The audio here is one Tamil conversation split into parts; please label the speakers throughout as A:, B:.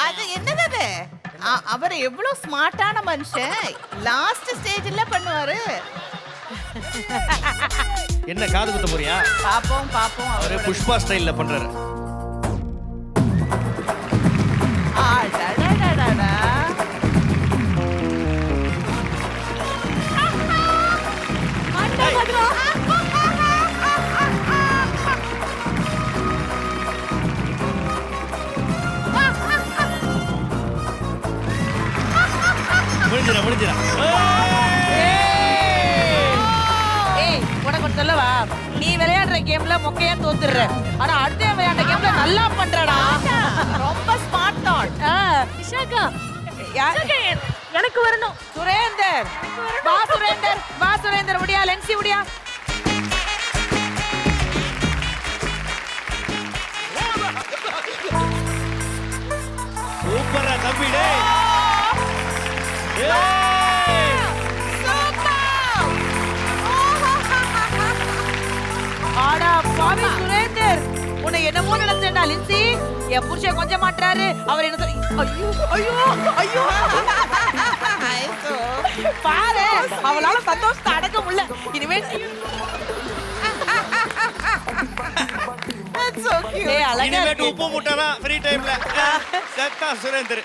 A: அது என்னது அவர் எவ்வளவு ஸ்மார்ட்டான மனுஷன். லாஸ்ட் ஸ்டேஜ்ல பண்ணுவாரு.
B: என்ன காது குத்த போறியா?
A: பாப்போம் பாப்போம்.
B: அவரு புஷ்பா ஸ்டைல்ல பண்றாரு.
A: அடடடடடா.
B: முடிஞ்சிடா.
C: ஏய் உனக்கு ஒன்று சொல்லவா, நீ விளையாடுற கேம்ல மொக்கையா தோத்துடுற, ஆனா அடுத்த விளையாடுற கேம்ல நல்லா பண்றடா.
A: ரொம்ப ஸ்மார்ட் தாட்.
D: விஷாக்கா எனக்கு வரணும்.
C: சுரேந்தர் வா சுரேந்தர் முடியா லென்சி முடியா.
B: சூப்பரா தம்பி டேய்.
C: ஆடா பாவி சுரேந்தர், உன்னை என்னமோ நினைச்சேன்டா லின்சி. என் புருஷன் கொஞ்சம் மாட்டாரு, அவர் என்ன ஐயோ பாரு, அவளால சந்தோஷத்தை அடக்க முடியல. இனிமே
B: இனிமேட்டு உப்பு முட்டைனா ஃப்ரீ டைம்ல செத்தா சுரேந்தர்.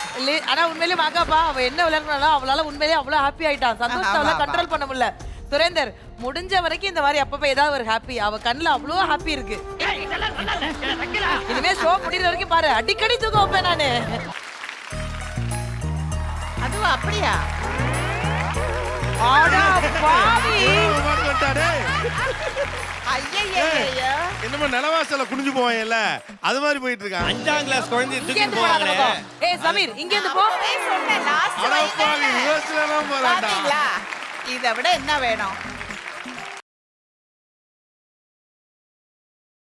C: ஆனா உண்மையிலேயே வாங்கப்பா, அவ என்ன விளையாடுறாளோ அவளால உண்மையிலேயே அவ்வளவு ஹாப்பி ஆயிட்டான். சந்தோஷத்தை அவளால கண்ட்ரோல் பண்ண முடியல. சுரேந்தர் முடிஞ்ச வரைக்கும் இந்த மாதிரி அப்பப்ப ஏதாவது ஒரு ஹாப்பி, அவ கண்ணுல அவ்வளவு ஹாப்பி இருக்கு. இனிமே ஷோ முடிகிற வரைக்கும் பாரு, அடிக்கடி தூக்க வைப்பேன் நானு.
A: அதுவா அப்படியா?
C: ஆடா பாவி,
A: ஐயய்யய்யோ.
E: என்னமோ நிலவாசல குனிஞ்சு போவாங்கல்ல, அது மாதிரி போயிட்டு இருக்கான்.
B: 5ஆம் கிளாஸ் குழந்தை
C: இங்க
B: தூக்கி
C: இருந்து
B: போவாங்களே.
C: போடா. ஏய் சமீர், இங்க இருந்து போ.
A: சொன்னேன் லாஸ்ட்
E: அட பாவி, ரிவர்ஸ்ல எல்லாம் போறான்டா.
A: பாத்தீங்களா? இதை விட என்ன வேணும்?